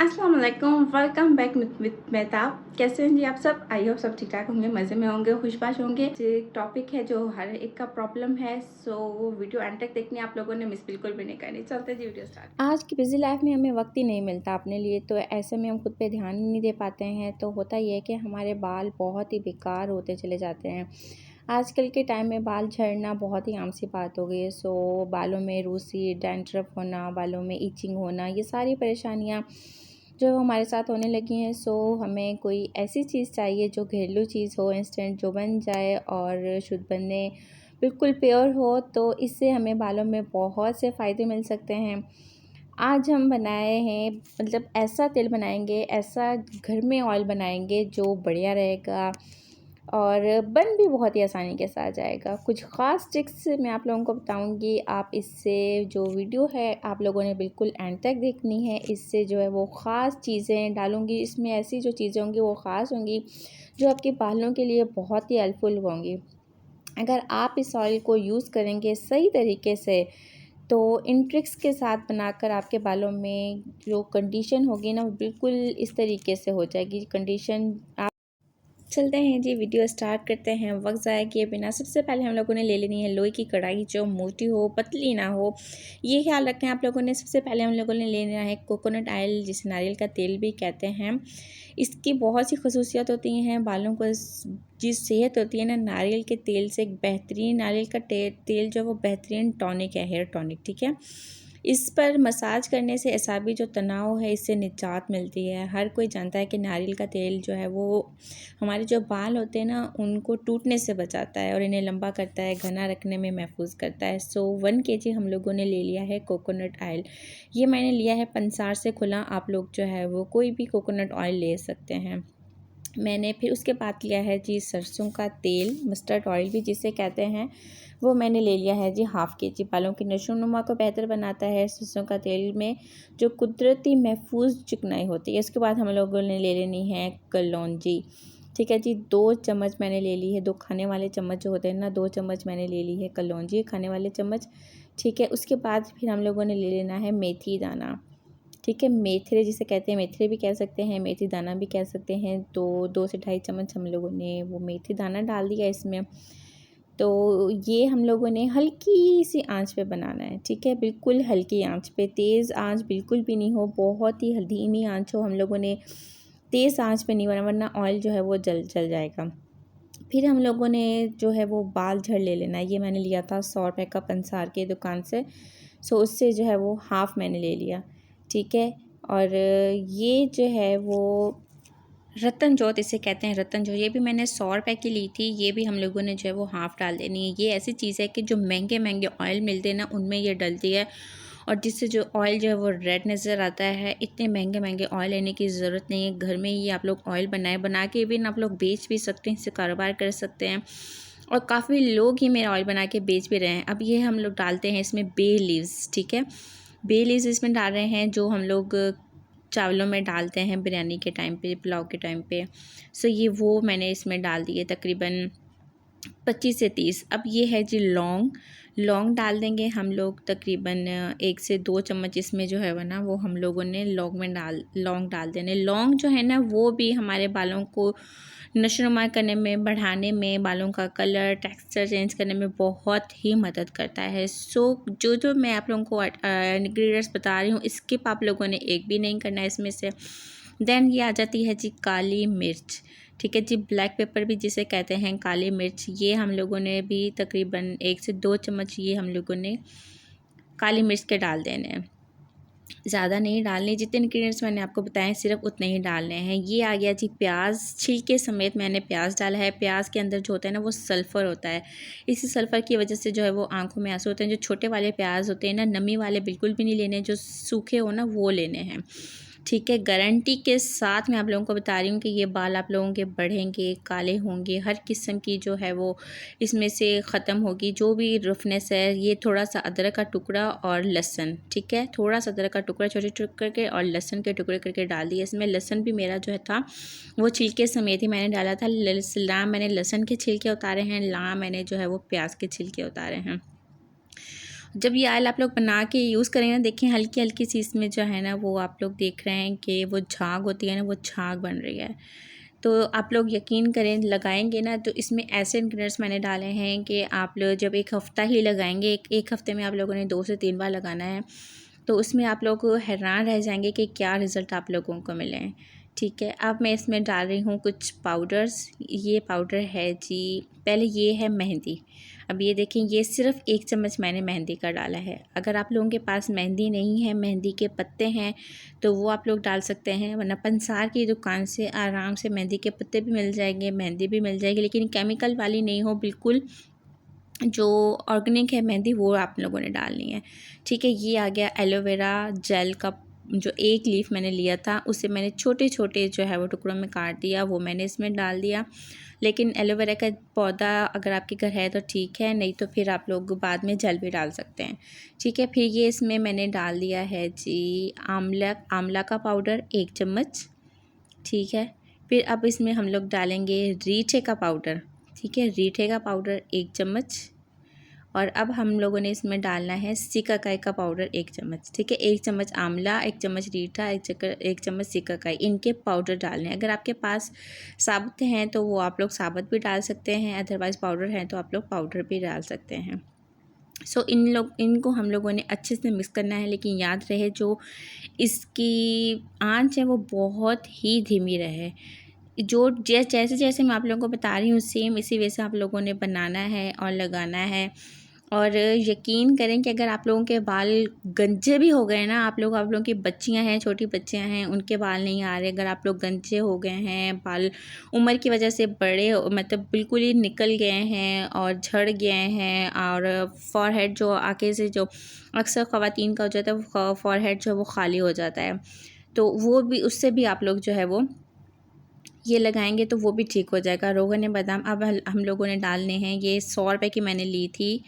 अस्सलाम वालेकुम, welcome back with Mehtab. कैसे हैं जी आप सब? आई होप सब ठीक-ठाक होंगे, मज़े में होंगे, खुशबाश होंगे। एक टॉपिक है जो हर एक का प्रॉब्लम है, सो वीडियो एंड तक देखनी आप लोगों ने मिस बिल्कुल भी नहीं करनी। चलते जी वीडियो स्टार्ट। आज की बिज़ी लाइफ में हमें वक्त ही नहीं मिलता अपने लिए, तो ऐसे में हम खुद पे ध्यान ही नहीं दे पाते हैं। तो होता ये है कि हमारे बाल बहुत ही बेकार होते चले जाते हैं। आजकल के टाइम में बाल झड़ना बहुत ही आम सी बात हो गई है। बालों में रूसी, डैंड्रफ होना, बालों में इचिंग होना, ये सारी परेशानियाँ जो हमारे साथ होने लगी हैं। हमें कोई ऐसी चीज़ चाहिए जो घरेलू चीज़ हो, इंस्टेंट जो बन जाए और शुद्ध बने, बिल्कुल प्योर हो, तो इससे हमें बालों में बहुत से फ़ायदे मिल सकते हैं। आज हम बनाए हैं, मतलब ऐसा तेल बनाएंगे, ऐसा घर में ऑयल बनाएंगे जो बढ़िया रहेगा और बन भी बहुत ही आसानी के साथ जाएगा। कुछ ख़ास ट्रिक्स मैं आप लोगों को बताऊंगी। आप इससे जो वीडियो है आप लोगों ने बिल्कुल एंड तक देखनी है। इससे जो है वो ख़ास चीज़ें डालूंगी, इसमें ऐसी जो चीज़ें होंगी वो ख़ास होंगी जो आपके बालों के लिए बहुत ही हेल्पफुल होंगी। अगर आप इस ऑयल को यूज़ करेंगे सही तरीके से, तो इन ट्रिक्स के साथ बनाकर आपके बालों में जो कंडीशन होगी ना, वो बिल्कुल इस तरीके से हो जाएगी कंडीशन। चलते हैं जी, वीडियो स्टार्ट करते हैं वक्त ज़ाया किए बिना। सबसे पहले हम लोगों ने ले लेनी है लोहे की कढ़ाई, जो मोटी हो, पतली ना हो, ये ख्याल रखें आप लोगों ने। सबसे पहले हम लोगों ने ले लेना है कोकोनट ऑयल, जिसे नारियल का तेल भी कहते हैं। इसकी बहुत सी खसूसियत होती हैं बालों को। जिस सेहत होती है ना नारियल के तेल से, एक बेहतरीन नारियल का तेल जो वो बेहतरीन टॉनिक है, हेयर टॉनिक, ठीक है। इस पर मसाज करने से असाबी जो तनाव है इससे निजात मिलती है। हर कोई जानता है कि नारियल का तेल जो है वो हमारे जो बाल होते हैं ना उनको टूटने से बचाता है और इन्हें लंबा करता है, घना रखने में महफूज करता है। 1 kg हम लोगों ने ले लिया है कोकोनट ऑयल। ये मैंने लिया है पंसार से खुला, आप लोग जो है वो कोई भी कोकोनट ऑयल ले सकते हैं। मैंने फिर उसके बाद लिया है जी सरसों का तेल, मस्टर्ड ऑयल भी जिसे कहते हैं, वो मैंने ले लिया है जी 1/2 kg। बालों की नशोनुमा को बेहतर बनाता है सरसों का तेल में जो कुदरती महफूज चिकनाई होती है। इसके बाद हम लोगों ने ले लेनी है कलौंजी, ठीक है जी। 2 चम्मच मैंने ले ली है, 2 खाने वाले चम्मच जो होते हैं ना, 2 चम्मच मैंने ले ली है कलौंजी, खाने वाले चम्मच, ठीक है। उसके बाद फिर हम लोगों ने ले लेना है मेथी दाना, ठीक है। मेथरे जिसे कहते हैं, मेथरे भी कह सकते हैं, मेथी दाना भी कह सकते हैं। तो 2 से ढाई चम्मच हम लोगों ने वो मेथी दाना डाल दिया इसमें। तो ये हम लोगों ने हल्की सी आंच पे बनाना है, ठीक है, बिल्कुल हल्की आंच पे, तेज़ आंच बिल्कुल भी नहीं हो, बहुत ही धीमी आंच हो। हम लोगों ने तेज़ आंच पे नहीं बनाना, वरना ऑयल जो है वो जल जाएगा। फिर हम लोगों ने जो है वो बाल झड़ ले लेना है। ये मैंने लिया था 100 रुपये का पंसार की दुकान से। उससे जो है वो हाफ़ मैंने ले लिया, ठीक है। और ये जो है वो रतन जोत इसे कहते हैं, रतन जोत, ये भी मैंने 100 रुपये की ली थी। ये भी हम लोगों ने जो है वो हाफ़ डाल देनी है। ये ऐसी चीज़ है कि जो महंगे महंगे ऑयल मिलते हैं ना उनमें ये डलती है और जिससे जो ऑयल जो है वो रेड नज़र आता है। इतने महंगे महंगे ऑयल लेने की ज़रूरत नहीं है, घर में ही आप लोग ऑयल बना के भी आप लोग बेच भी सकते हैं, इससे कारोबार कर सकते हैं। और काफ़ी लोग ही मेरा ऑयल बना के बेच भी रहे हैं। अब ये हम लोग डालते हैं इसमें बे लीव्स, ठीक है। बे लीव्स इसमें डाल रहे हैं जो हम लोग चावलों में डालते हैं बिरयानी के टाइम पे, पुलाव के टाइम पे। ये वो मैंने इसमें डाल दिए तकरीबन 25 से 30। अब ये है जी लौंग, लौंग डाल देंगे हम लोग तकरीबन 1 से 2 चम्मच। इसमें जो है वो ना वो हम लोगों ने लौंग डाल देने। लौंग जो है ना वो भी हमारे बालों को नशोनुमा करने में, बढ़ाने में, बालों का कलर, टेक्सचर चेंज करने में बहुत ही मदद करता है। जो मैं आप लोगों को इंग्रेडिएंट्स बता रही हूँ, स्किप आप लोगों ने एक भी नहीं करना है इसमें से। देन ये आ जाती है जी काली मिर्च, ठीक है जी, ब्लैक पेपर भी जिसे कहते हैं, काली मिर्च। ये हम लोगों ने भी तकरीबन 1 से 2 चम्मच ये हम लोगों ने काली मिर्च के डाल देने हैं। ज़्यादा नहीं डालने, जितने इंग्रेडिएंट्स मैंने आपको बताए सिर्फ उतने ही डालने हैं। ये आ गया जी प्याज, छिलके समेत मैंने प्याज डाला है। प्याज के अंदर जो होता है ना वो सल्फ़र होता है, इसी सल्फ़र की वजह से जो है वो आंखों में आंसू होते हैं। जो छोटे वाले प्याज होते हैं ना, नमी वाले बिल्कुल भी नहीं लेने, जो सूखे हो ना वो लेने हैं, ठीक है। गारंटी के साथ मैं आप लोगों को बता रही हूँ कि ये बाल आप लोगों के बढ़ेंगे, काले होंगे, हर किस्म की जो है वो इसमें से ख़त्म होगी, जो भी रफनेस है। ये थोड़ा सा अदरक का टुकड़ा और लहसुन, ठीक है, थोड़ा सा अदरक का टुकड़ा छोटे छोटे करके और लहसुन के टुकड़े करके डाल दिए इसमें। लहसुन भी मेरा जो है था वो छिलके समेत ही मैंने डाला था। ला मैंने लहसुन के छिलके उतारे हैं, ला मैंने जो है वो प्याज के छिलके उतारे हैं। जब ये ऑयल आप लोग बना के यूज़ करेंगे ना, देखिए हल्की हल्की सी इसमें जो है ना वो आप लोग देख रहे हैं कि वो झाग होती है ना, वो झाग बन रही है। तो आप लोग यकीन करें, लगाएंगे ना तो इसमें ऐसे इंग्रेडिएंट्स मैंने डाले हैं कि आप लोग जब एक हफ़्ता ही लगाएंगे, एक हफ़्ते में आप लोगों ने 2 से 3 बार लगाना है, तो उसमें आप लोग हैरान रह जाएंगे कि क्या रिज़ल्ट आप लोगों को मिले हैं। ठीक है, अब मैं इसमें डाल रही हूँ कुछ पाउडर्स। ये पाउडर है जी, पहले ये है मेहंदी। अब ये देखें, ये सिर्फ़ 1 चम्मच मैंने मेहंदी का डाला है। अगर आप लोगों के पास मेहंदी नहीं है, मेहंदी के पत्ते हैं, तो वो आप लोग डाल सकते हैं, वरना पंसार की दुकान से आराम से मेहंदी के पत्ते भी मिल जाएंगे, मेहंदी भी मिल जाएगी, लेकिन केमिकल वाली नहीं हो, बिल्कुल जो ऑर्गेनिक है मेहंदी, वो आप लोगों ने डालनी है। ठीक है, ये आ गया एलोवेरा जेल का जो 1 लीफ मैंने लिया था, उसे मैंने छोटे छोटे जो है वो टुकड़ों में काट दिया, वो मैंने इसमें डाल दिया। लेकिन एलोवेरा का पौधा अगर आपके घर है तो ठीक है, नहीं तो फिर आप लोग बाद में जेल भी डाल सकते हैं। ठीक है, फिर ये इसमें मैंने डाल दिया है जी आंवला का पाउडर 1 चम्मच। ठीक है, फिर अब इसमें हम लोग डालेंगे रीठे का पाउडर। ठीक है, रीठे का पाउडर 1 चम्मच। और अब हम लोगों ने इसमें डालना है सिकाकाई का पाउडर 1 चम्मच। ठीक है, 1 चम्मच आंवला, 1 चम्मच रीठा, 1 चम्मच सिकाकाई, इनके पाउडर डालने हैं। अगर आपके पास साबुत हैं तो वो आप लोग साबुत भी डाल सकते हैं, अदरवाइज़ पाउडर हैं तो आप लोग पाउडर भी डाल सकते हैं। इनको हम लोगों ने अच्छे से मिक्स करना है, लेकिन याद रहे जो इसकी आंच है वो बहुत ही धीमी रहे। जो जैसे जैसे मैं आप लोगों को बता रही हूँ, सेम इसी वजह से आप लोगों ने बनाना है और लगाना है। और यकीन करें कि अगर आप लोगों के बाल गंजे भी हो गए ना, आप लोगों की बच्चियां हैं, छोटी बच्चियां हैं, उनके बाल नहीं आ रहे, अगर आप लोग गंजे हो गए हैं, बाल उम्र की वजह से बड़े मतलब बिल्कुल ही निकल गए हैं और झड़ गए हैं, और फॉरहेड जो आगे से जो अक्सर ख़वातीन का हो जाता है, वो फॉरहेड जो है वो खाली हो जाता है, तो वो भी, उससे भी आप लोग जो है वो ये लगाएंगे तो वो भी ठीक हो जाएगा। रोगन बादाम अब हम लोगों ने डालने हैं। ये 100 रुपये की मैंने ली थी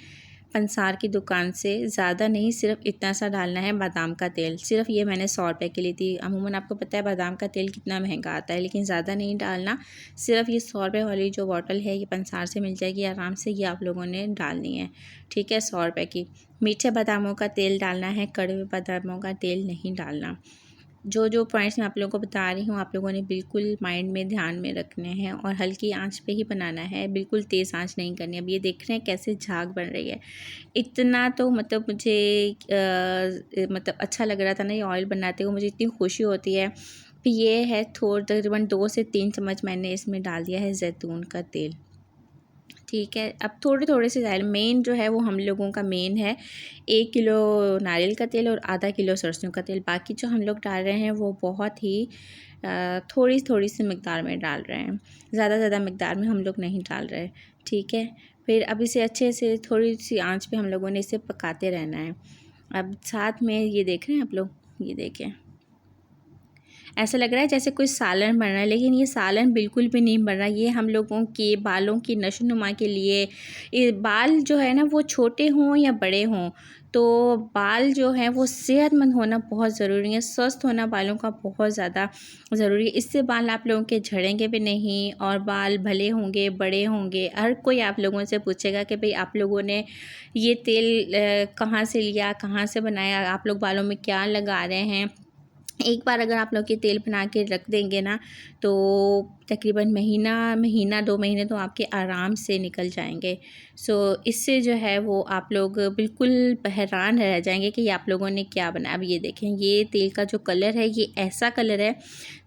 पंसार की दुकान से, ज़्यादा नहीं, सिर्फ इतना सा डालना है बादाम का तेल। सिर्फ ये मैंने 100 रुपये की ली थी। अमूमन आपको पता है बादाम का तेल कितना महंगा आता है, लेकिन ज़्यादा नहीं डालना। सिर्फ ये 100 रुपये वाली जो बॉटल है, ये पंसार से मिल जाएगी आराम से, ये आप लोगों ने डालनी है। ठीक है, 100 रुपये की। मीठे बादामों का तेल डालना है, कड़वे बादामों का तेल नहीं डालना। जो पॉइंट्स मैं आप लोगों को बता रही हूँ, आप लोगों ने बिल्कुल माइंड में ध्यान में रखने हैं, और हल्की आंच पे ही बनाना है, बिल्कुल तेज़ आंच नहीं करनी। अब ये देख रहे हैं कैसे झाग बन रही है। इतना तो मतलब मुझे मतलब अच्छा लग रहा था ना ये ऑयल बनाते हुए, मुझे इतनी खुशी होती है। फिर ये है तकरीबन 2 से 3 चम्मच मैंने इसमें डाल दिया है जैतून का तेल। ठीक है, अब थोड़े थोड़े से डाल, मेन जो है वो हम लोगों का मेन है 1 किलो नारियल का तेल और आधा किलो सरसों का तेल। बाकी जो हम लोग डाल रहे हैं वो बहुत ही थोड़ी थोड़ी सी मकदार में डाल रहे हैं, ज़्यादा मकदार में हम लोग नहीं डाल रहे। ठीक है, फिर अब इसे अच्छे से थोड़ी सी आंच पे हम लोगों ने इसे पकाते रहना है। अब साथ में ये देख रहे हैं आप लोग, ये देखें ऐसा लग रहा है जैसे कोई सालन बन रहा है, लेकिन ये सालन बिल्कुल भी नहीं बन रहा। ये हम लोगों के बालों की नशोनुमा के लिए, ये बाल जो है ना वो छोटे हों या बड़े हों, तो बाल जो हैं वो सेहतमंद होना बहुत ज़रूरी है, स्वस्थ होना बालों का बहुत ज़्यादा ज़रूरी है। इससे बाल आप लोगों के झड़ेंगे भी नहीं, और बाल भले होंगे, बड़े होंगे। हर कोई आप लोगों से पूछेगा कि भाई आप लोगों ने ये तेल कहाँ से लिया, कहाँ से बनाया, आप लोग बालों में क्या लगा रहे हैं। एक बार अगर आप लोग ये तेल बना के रख देंगे ना, तो तकरीबन महीना 2 महीने तो आपके आराम से निकल जाएंगे। सो इससे जो है वो आप लोग बिल्कुल हैरान रह जाएंगे कि ये आप लोगों ने क्या बनाया। अब ये देखें, ये तेल का जो कलर है, ये ऐसा कलर है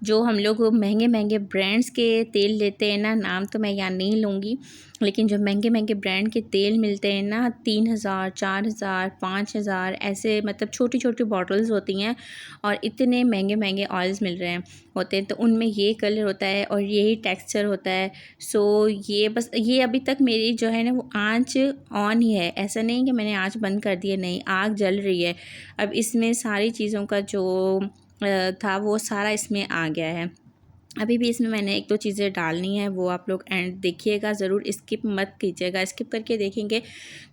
जो हम लोग महंगे ब्रांड्स के तेल लेते हैं ना, नाम तो मैं यहाँ नहीं लूँगी, लेकिन जो महंगे ब्रांड के तेल मिलते हैं ना, 3000, 4000, 5000 ऐसे, मतलब छोटी छोटी बॉटल्स होती हैं, और इतने महंगे ऑयल्स मिल रहे हैं होते हैं, तो उनमें ये कलर होता है और यही टेक्सचर होता है। सो ये बस, ये अभी तक मेरी जो है ना वो आंच ऑन ही है, ऐसा नहीं कि मैंने आंच बंद कर दी है, नहीं, आग जल रही है। अब इसमें सारी चीज़ों का जो था वो सारा इसमें आ गया है। अभी भी इसमें मैंने 1-2 चीज़ें डालनी है, वो आप लोग एंड देखिएगा ज़रूर, स्किप मत कीजिएगा। स्किप करके देखेंगे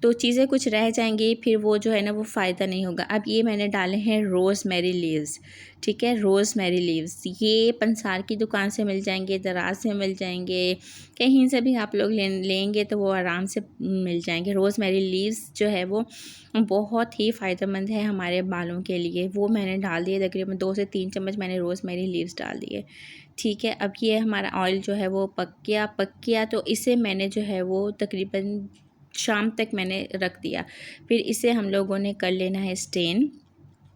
तो चीज़ें कुछ रह जाएंगी, फिर वो जो है ना वो फ़ायदा नहीं होगा। अब ये मैंने डाले हैं रोज़मेरी लीव्स। ठीक है। रोज़मेरी लीव्स ये पंसार की दुकान से मिल जाएंगे, दराज से मिल जाएंगे, कहीं से भी आप लोग लेंगे तो वो आराम से मिल जाएंगे। रोज़मेरी लीव्स जो है वो बहुत ही फ़ायदेमंद है हमारे बालों के लिए। वो मैंने डाल दिए, तकरीबन 2 से 3 चम्मच मैंने रोज़मेरी लीव्स डाल दिए। ठीक है, अब ये हमारा ऑयल जो है वो पक गया तो इसे मैंने जो है वो तकरीबन शाम तक मैंने रख दिया। फिर इसे हम लोगों ने कर लेना है स्टेन।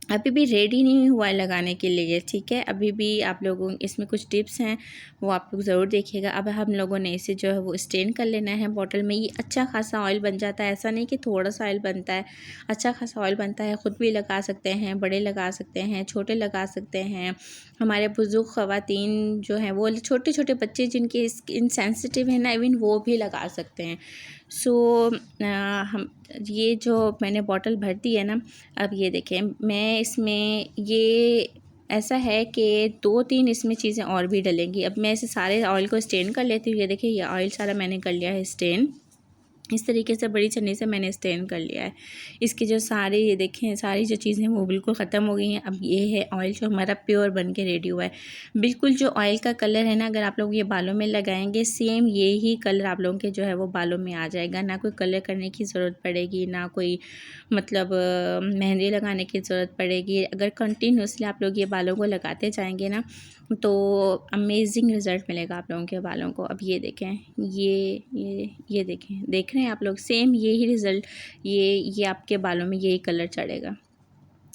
अभी भी रेडी नहीं हुआ है लगाने के लिए, ठीक है। अभी भी आप लोगों इसमें कुछ टिप्स हैं, वो आप लोग ज़रूर देखिएगा। अब हम लोगों ने इसे जो है वो स्टेन कर लेना है बॉटल में। ये अच्छा खासा ऑयल बन जाता है, ऐसा नहीं कि थोड़ा सा ऑयल बनता है, अच्छा खासा ऑयल बनता है। ख़ुद भी लगा सकते हैं, बड़े लगा सकते हैं, छोटे लगा सकते हैं। हमारे बुज़ुर्ग ख़वातीन जो हैं वो, छोटे छोटे बच्चे जिनकी स्किन सेंसिटिव है ना, इवन वो भी लगा सकते हैं। सो हम ये जो मैंने बॉटल भर दी है ना, अब ये देखें मैं इसमें ये ऐसा है कि 2-3 इसमें चीज़ें और भी डलेंगी। अब मैं इसे सारे ऑयल को स्टेन कर लेती हूँ। ये देखिए ये ऑयल सारा मैंने कर लिया है स्टेन। इस तरीके से बड़ी छन्नी से मैंने स्टेन कर लिया है। इसकी जो सारी ये देखें सारी जो चीज़ें वो बिल्कुल ख़त्म हो गई हैं। अब ये है ऑयल जो हमारा प्योर बन के रेडी हुआ है। बिल्कुल जो ऑयल का कलर है ना, अगर आप लोग ये बालों में लगाएंगे सेम ये ही कलर आप लोगों के जो है वो बालों में आ जाएगा। ना कोई कलर करने की ज़रूरत पड़ेगी, ना कोई मतलब मेहंदी लगाने की ज़रूरत पड़ेगी। अगर कंटिन्यूसली आप लोग ये बालों को लगाते जाएंगे ना तो अमेजिंग रिज़ल्ट मिलेगा आप लोगों के बालों को। अब ये देखें ये देखें, देख रहे हैं आप लोग, सेम यही रिज़ल्ट ये आपके बालों में यही कलर चढ़ेगा।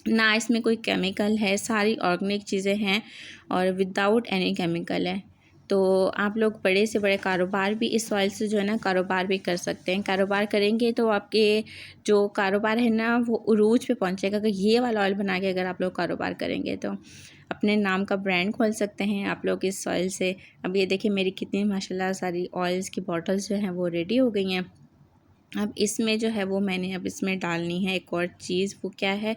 ना इसमें कोई केमिकल है, सारी ऑर्गेनिक चीज़ें हैं और विदाउट एनी केमिकल है। तो आप लोग बड़े से बड़े कारोबार भी इस ऑयल से जो है ना कारोबार भी कर सकते हैं। कारोबार करेंगे तो आपके जो कारोबार है ना वो उरूज पे पहुंचेगा। अगर ये वाला ऑयल बना के अगर आप लोग कारोबार करेंगे तो अपने नाम का ब्रांड खोल सकते हैं आप लोग इस ऑयल से। अब ये देखिए मेरी कितनी माशाल्लाह सारी ऑयल्स की बॉटल्स जो हैं वो रेडी हो गई हैं। अब इसमें जो है वो मैंने अब इसमें डालनी है एक और चीज़। वो क्या है,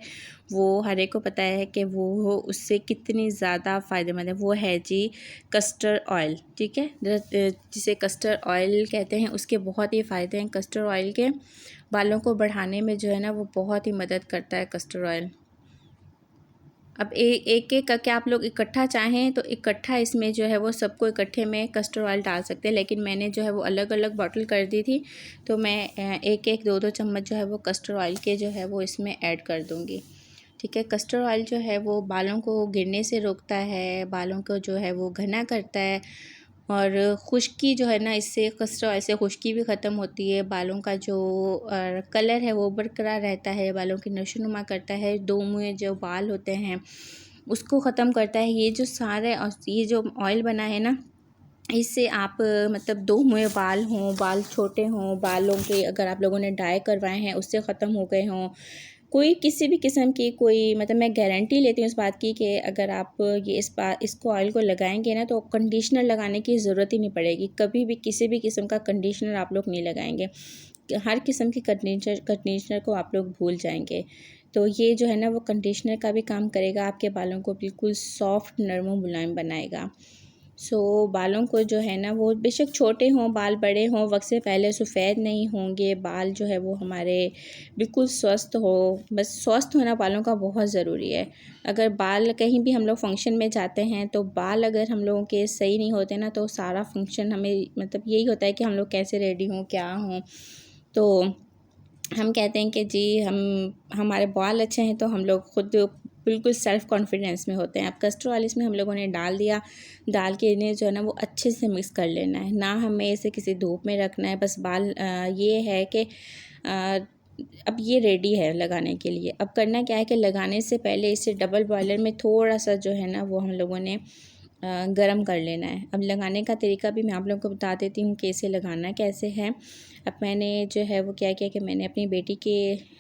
वो हर एक को पता है कि वो उससे कितनी ज़्यादा फ़ायदेमंद है। वो है जी कस्टर्ड ऑयल, ठीक है, जिसे कस्टर्ड ऑयल कहते हैं। उसके बहुत ही फ़ायदे हैं कस्टर्ड ऑयल के। बालों को बढ़ाने में जो है ना वो बहुत ही मदद करता है कस्टर्ड ऑयल। अब एक एक करके आप लोग इकट्ठा चाहें तो इकट्ठा इसमें जो है वो सबको इकट्ठे में कस्टर्ड ऑयल डाल सकते हैं, लेकिन मैंने जो है वो अलग अलग बॉटल कर दी थी तो मैं एक एक 2-2 चम्मच जो है वो कस्टर्ड ऑयल के जो है वो इसमें ऐड कर दूँगी। ठीक है, कस्टर्ड ऑयल जो है वो बालों को गिरने से रोकता है, बालों को जो है वो घना करता है और खुश्की जो है ना, इससे कस्टर्ड ऑयल से खुश्की भी ख़त्म होती है। बालों का जो कलर है वो बरकरार रहता है, बालों की नशोनुमा करता है, दो मुँहे जो बाल होते हैं उसको ख़त्म करता है। ये जो सारे ये जो ऑयल बना है ना, इससे आप मतलब दो मुँहे बाल हों, बाल छोटे हों, बालों के अगर आप लोगों ने डाई करवाए हैं उससे ख़त्म हो गए हों, कोई किसी भी किस्म की कोई मतलब मैं गारंटी लेती हूँ इस बात की कि अगर आप ये इसको ऑयल को लगाएंगे ना तो कंडीशनर लगाने की ज़रूरत ही नहीं पड़ेगी। कभी भी किसी भी किस्म का कंडीशनर आप लोग नहीं लगाएंगे, हर किस्म की कंडीशनर को आप लोग भूल जाएंगे। तो ये जो है ना वो कंडीशनर का भी काम करेगा, आपके बालों को बिल्कुल सॉफ्ट नरम और मुलायम बनाएगा। बालों को जो है ना वो बेशक छोटे हों, बाल बड़े हों, वक्त से पहले सफ़ेद नहीं होंगे, बाल जो है वो हमारे बिल्कुल स्वस्थ हो। बस स्वस्थ होना बालों का बहुत ज़रूरी है। अगर बाल कहीं भी हम लोग फंक्शन में जाते हैं तो बाल अगर हम लोगों के सही नहीं होते ना तो सारा फंक्शन हमें मतलब यही होता है कि हम लोग कैसे रेडी हों, क्या हों। तो हम कहते हैं कि जी हमारे बाल अच्छे हैं तो हम लोग खुद बिल्कुल सेल्फ़ कॉन्फिडेंस में होते हैं। अब कस्टर्ड ऑयल इसमें हम लोगों ने डाल दिया, डाल के इन्हें जो है ना वो अच्छे से मिक्स कर लेना है, ना हमें इसे किसी धूप में रखना है। बस बाल ये है कि अब ये रेडी है लगाने के लिए। अब करना क्या है कि लगाने से पहले इसे डबल बॉयलर में थोड़ा सा जो है ना वो हम लोगों ने गरम कर लेना है। अब लगाने का तरीका भी मैं आप लोगों को बता देती हूँ कि इसे लगाना कैसे है। अब मैंने जो है वो क्या किया कि मैंने अपनी बेटी के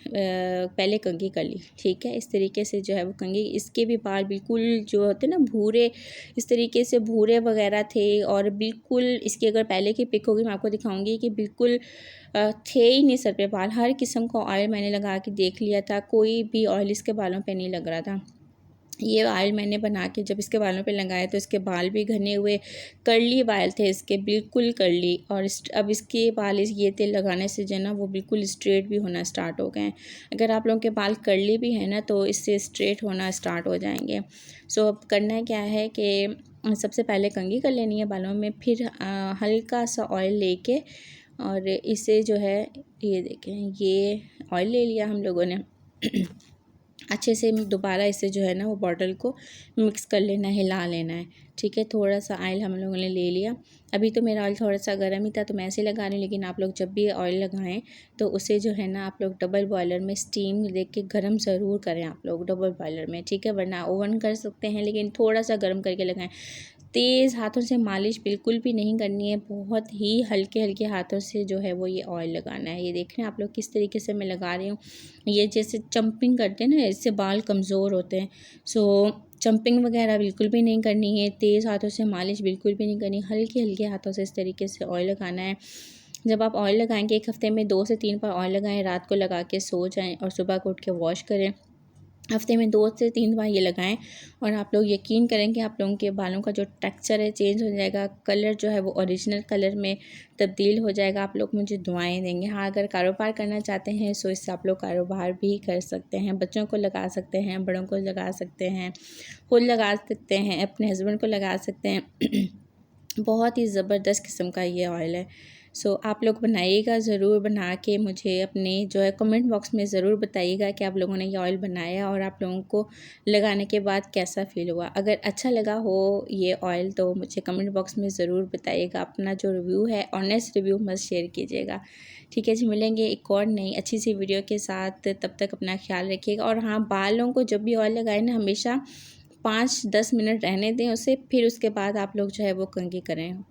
पहले कंघी कर ली, ठीक है। इस तरीके से जो है वो कंघी, इसके भी बाल बिल्कुल जो होते हैं ना भूरे, इस तरीके से भूरे वगैरह थे और बिल्कुल इसकी अगर पहले की पिक होगी मैं आपको दिखाऊंगी कि बिल्कुल थे ही नहीं सर पे बाल। हर किस्म का ऑयल मैंने लगा के देख लिया था, कोई भी ऑयल इसके बालों पे नहीं लग रहा था। ये ऑयल मैंने बना के जब इसके बालों पे लगाया तो इसके बाल भी घने हुए, कर्ली बाल थे इसके, बिल्कुल कर्ली। और अब इसके बाल ये तेल लगाने से जो है ना वो बिल्कुल स्ट्रेट भी होना स्टार्ट हो गए हैं। अगर आप लोगों के बाल कर्ली भी है ना तो इससे स्ट्रेट होना स्टार्ट हो जाएंगे। सो अब करना क्या है कि सबसे पहले कंघी कर लेनी है बालों में, फिर हल्का सा ऑयल लेके और इसे जो है, ये देखें ये ऑयल ले लिया हम लोगों ने अच्छे से दोबारा इसे जो है ना वो बॉटल को मिक्स कर लेना है, हिला लेना है। ठीक है, थोड़ा सा ऑयल हम लोगों ने ले लिया। अभी तो मेरा ऑयल थोड़ा सा गर्म ही था तो मैं ऐसे लगा रही हूँ, लेकिन आप लोग जब भी ऑयल लगाएं तो उसे जो है ना आप लोग डबल बॉयलर में स्टीम दे के गर्म ज़रूर करें आप लोग डबल बॉयलर में। ठीक है, वरना ओवन कर सकते हैं लेकिन थोड़ा सा गर्म करके लगाएं। तेज़ हाथों से मालिश बिल्कुल भी नहीं करनी है, बहुत ही हल्के हल्के हाथों से जो है वो ये ऑयल लगाना है। ये देख रहे हैं आप लोग किस तरीके से मैं लगा रही हूँ। ये जैसे चंपिंग करते हैं ना, इससे बाल कमज़ोर होते हैं। सो चंपिंग वगैरह बिल्कुल भी नहीं करनी है, तेज़ हाथों से मालिश बिल्कुल भी नहीं करनी, हल्के हल्के हाथों से इस तरीके से ऑयल लगाना है। जब आप ऑयल लगाएंगे, एक हफ़्ते में 2 से 3 बार ऑयल लगाएं, रात को लगा के सो जाएं और सुबह को उठ के वॉश करें। हफ्ते में 2 से 3 बार ये लगाएं और आप लोग यकीन करें कि आप लोगों के बालों का जो टेक्सचर है चेंज हो जाएगा, कलर जो है वो ओरिजिनल कलर में तब्दील हो जाएगा। आप लोग मुझे दुआएं देंगे। हाँ, अगर कारोबार करना चाहते हैं सो इससे आप लोग कारोबार भी कर सकते हैं, बच्चों को लगा सकते हैं, बड़ों को लगा सकते हैं, खुद लगा सकते हैं, अपने हस्बैंड को लगा सकते हैं। बहुत ही ज़बरदस्त किस्म का ये ऑयल है। सो आप लोग बनाइएगा ज़रूर, बना के मुझे अपने जो है कमेंट बॉक्स में ज़रूर बताइएगा कि आप लोगों ने ये ऑयल बनाया और आप लोगों को लगाने के बाद कैसा फ़ील हुआ। अगर अच्छा लगा हो ये ऑयल तो मुझे कमेंट बॉक्स में ज़रूर बताइएगा। अपना जो रिव्यू है ऑनेस्ट रिव्यू मत शेयर कीजिएगा। ठीक है जी, मिलेंगे एक और नई अच्छी सी वीडियो के साथ। तब तक अपना ख्याल रखिएगा। और हाँ, बालों को जब भी ऑयल लगाए ना हमेशा 5-10 मिनट रहने दें उसे, फिर उसके बाद आप लोग जो है वो कंघी करें।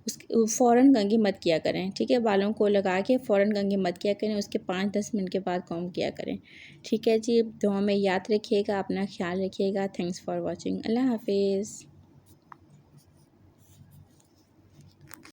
उसके फ़ौरन कंघी मत किया करें। ठीक है, बालों को लगा के फ़ौरन कंघी मत किया करें, उसके 5-10 मिनट के बाद कॉम्ब किया करें। ठीक है जी, दुआ में याद रखिएगा, अपना ख्याल रखिएगा। Thanks for watching. अल्लाह हाफिज़।